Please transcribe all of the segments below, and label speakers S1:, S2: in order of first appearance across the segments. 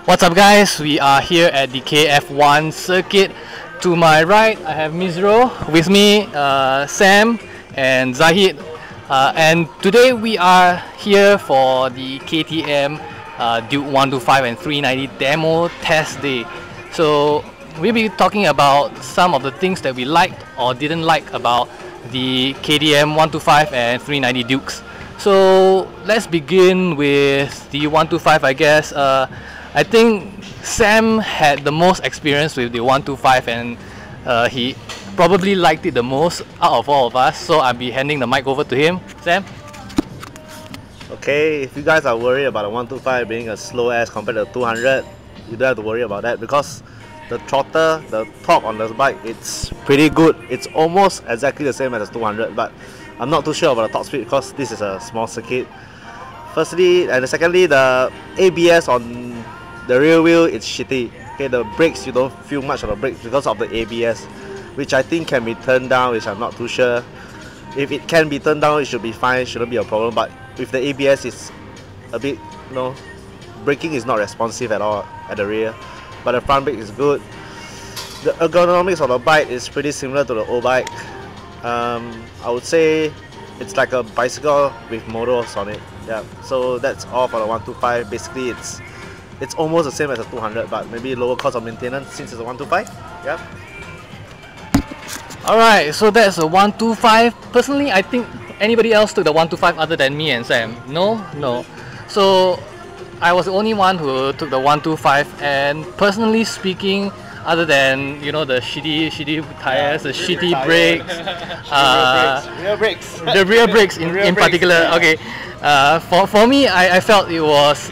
S1: What's up guys, we are here at the KF1 circuit. To my right I have Mizro, with me Sam and Zahid, and today we are here for the KTM Duke 125 and 390 demo test day. So we'll be talking about some of the things that we liked or didn't like about the KTM 125 and 390 Dukes. So let's begin with the 125, I guess. I think Sam had the most experience with the 125 and he probably liked it the most out of all of us, so I'll be handing the mic over to him. Sam?
S2: Okay, if you guys are worried about the 125 being a slow as compared to 200, you don't have to worry about that because the throttle, the torque on the bike, it's pretty good. It's almost exactly the same as the 200, but I'm not too sure about the top speed because this is a small circuit. Firstly, and secondly, the ABS on the rear wheel is shitty. Okay, the brakes, you don't feel much of the brakes because of the ABS, which I think can be turned down, which I'm not too sure. If it can be turned down, it should be fine, shouldn't be a problem. But if the ABS is a bit, braking is not responsive at all at the rear, but the front brake is good. The ergonomics of the bike is pretty similar to the old bike. I would say it's like a bicycle with motors on it. Yeah, so that's all for the 125. Basically, it's almost the same as a 200, but maybe lower cost of maintenance since it's a 125. Yeah.
S1: Alright, so that's a 125. Personally, I think anybody else took the 125 other than me and Sam? No? No. So I was the only one who took the 125, and personally speaking, other than the shitty tires, the shitty brakes, the rear brakes in particular. Okay, for me, I felt it was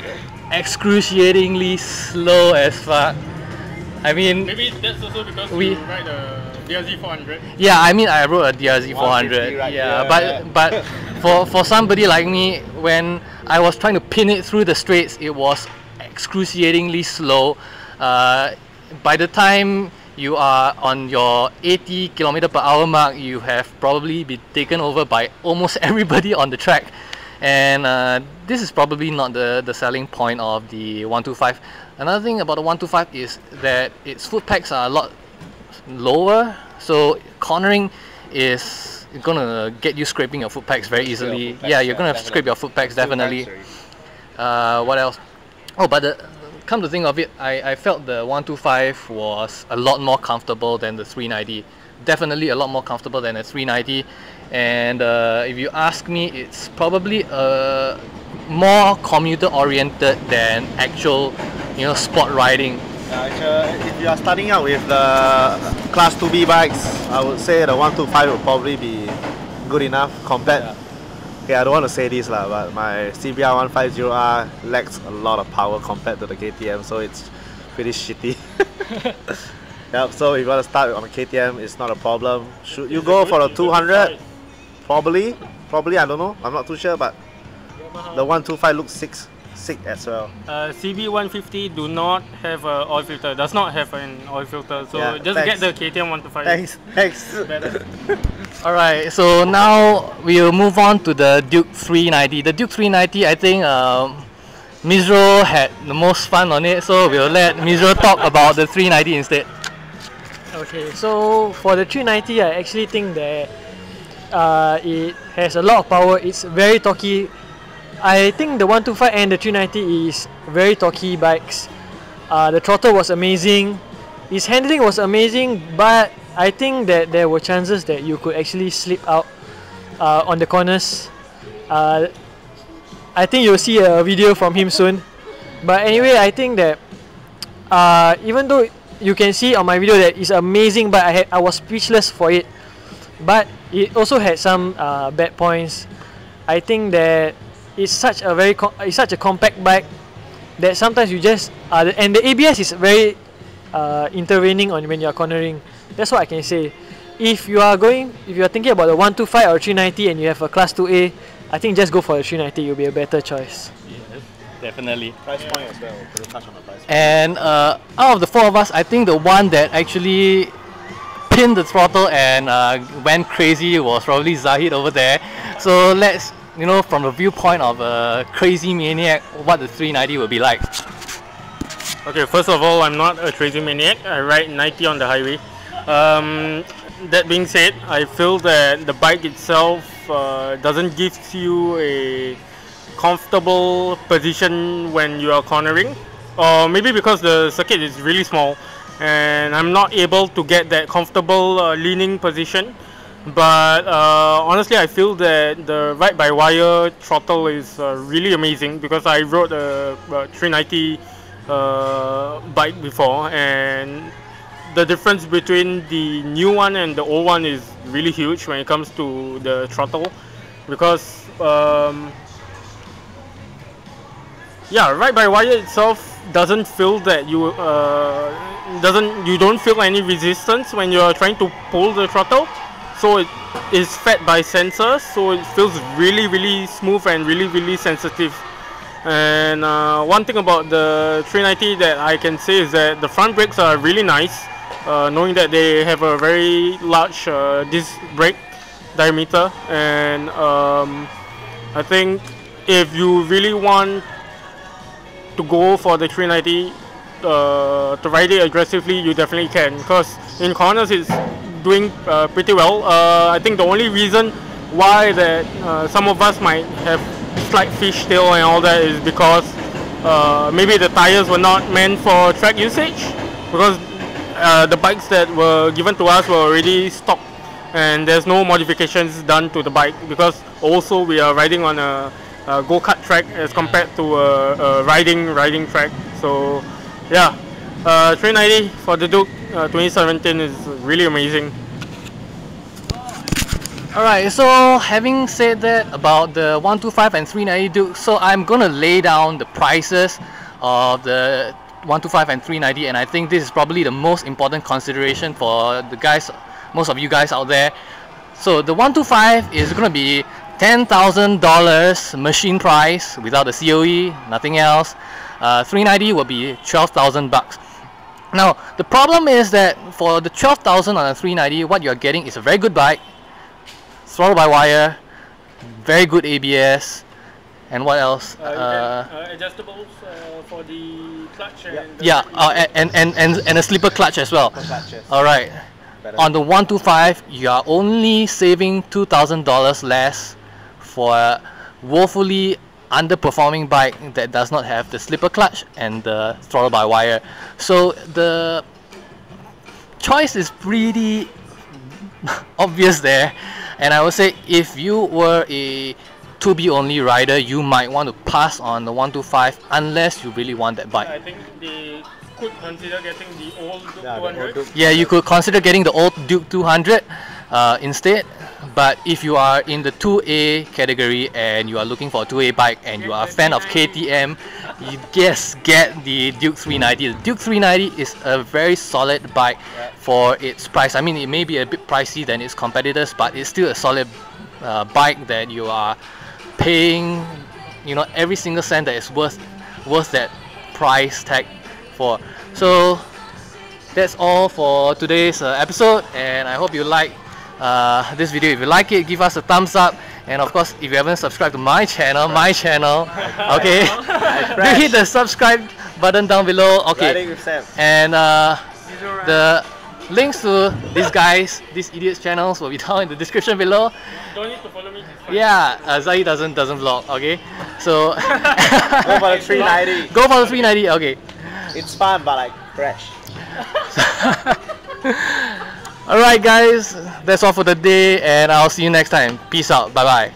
S1: excruciatingly slow as fuck. I mean,
S3: maybe that's also because we ride a DRZ 400.
S1: Yeah, I mean, I rode a DRZ 400.
S2: Right,
S1: yeah, but for somebody like me, when I was trying to pin it through the straights, it was excruciatingly slow. By the time you are on your 80 km/h mark, you have probably been taken over by almost everybody on the track. And this is probably not the selling point of the 125. Another thing about the 125 is that its foot pegs are a lot lower, so cornering is gonna get you scraping your foot pegs very easily. Yeah, you're gonna scrape your foot pegs definitely. What else? Oh, but come to think of it, I felt the 125 was a lot more comfortable than the 390. Definitely a lot more comfortable than the 390. And if you ask me, it's probably more commuter oriented than actual sport riding.
S2: If you are starting out with the Class 2B bikes, I would say the 125 will probably be good enough compared. Okay, I don't want to say this but my CBR 150R lacks a lot of power compared to the KTM, so it's pretty shitty. Yep, so if you want to start on a KTM, it's not a problem. Should you go for a 200? Probably, I don't know, I'm not too sure, but the 125 looks sick as well.
S3: CB 150 do not have an oil filter, does not have an oil filter, so
S2: yeah,
S3: just get the KTM 125.
S2: Thanks.
S1: Alright, so now we'll move on to the Duke 390. The Duke 390, I think Mizro had the most fun on it, so we'll let Mizro talk about the 390 instead.
S4: Okay, so for the 390, I actually think that it has a lot of power. It's very torquey. I think the 125 and the 390 is very torquey bikes. The throttle was amazing. Its handling was amazing, but I think that there were chances that you could actually slip out on the corners. I think you'll see a video from him soon. But anyway, I think that even though you can see on my video that it's amazing, but I was speechless for it. But it also had some bad points. I think that it's such a compact bike that sometimes you just and the ABS is very intervening on when you are cornering. That's what I can say. If you are thinking about the 125 or 390 and you have a Class 2A, I think just go for the 390. You'll be a better choice.
S1: Yes, definitely.
S2: Price point as well. We'll touch on the price point.
S1: And out of the four of us, I think the one that actually pinned the throttle and went crazy was probably Zahid over there. So let's, from the viewpoint of a crazy maniac, what the 390 will be like.
S3: Okay, first of all, I'm not a crazy maniac. I ride 90 on the highway. That being said, I feel that the bike itself doesn't give you a comfortable position when you are cornering, or maybe because the circuit is really small and I'm not able to get that comfortable leaning position. But honestly, I feel that the ride-by-wire throttle is really amazing, because I rode a 390 bike before, and the difference between the new one and the old one is really huge when it comes to the throttle, because yeah, ride-by-wire itself doesn't feel that you don't feel any resistance when you're trying to pull the throttle. So it is fed by sensors, so it feels really smooth and really sensitive. And one thing about the 390 that I can say is that the front brakes are really nice, knowing that they have a very large disc brake diameter. And I think if you really want to go for the 390 to ride it aggressively, you definitely can, because in corners it's doing pretty well. I think the only reason why that some of us might have slight fishtail and all that is because maybe the tires were not meant for track usage, because the bikes that were given to us were already stock and there's no modifications done to the bike, because also we are riding on a go-kart track as compared to a riding track. So yeah, 390 for the Duke 2017 is really amazing.
S1: Alright, so having said that about the 125 and 390 Duke, so I'm gonna lay down the prices of the 125 and 390, and I think this is probably the most important consideration for the guys, most of you guys out there. So the 125 is gonna be $10,000 machine price without the COE, nothing else. 390 will be 12,000 bucks. Now the problem is that for the 12,000 on a 390, what you're getting is a very good bike, throttle by wire, very good ABS, and what else?
S3: Adjustables for the clutch and
S1: yeah, and a slipper clutch as well. All right. On the 125, you are only saving $2,000 less for a woefully underperforming bike that does not have the slipper clutch and the throttle by wire. So the choice is pretty obvious there, and I would say if you were a 2B only rider, you might want to pass on the 125 unless you really want that bike.
S3: I think they could consider getting the old Duke 200.
S1: Yeah, you could consider getting the old Duke 200 instead. But if you are in the 2A category and you are looking for a 2A bike and you are a fan of KTM, you just get the Duke 390. The Duke 390 is a very solid bike for its price. I mean, it may be a bit pricey than its competitors, but it's still a solid bike that you are paying, you know, every single cent that is worth that price tag for. So that's all for today's episode, and I hope you like this video. If you like it, give us a thumbs up, and of course if you haven't subscribed to my channel, okay, do hit the subscribe button down below. Okay, and the links to these guys, these idiots' channels will be down in the description below.
S3: Don't need to follow me.
S1: Yeah, Zai doesn't vlog. Okay, so
S2: Go for the 390.
S1: go for the 390. Okay.
S2: It's fun, but like fresh.
S1: Alright guys, that's all for the day, and I'll see you next time. Peace out. Bye bye.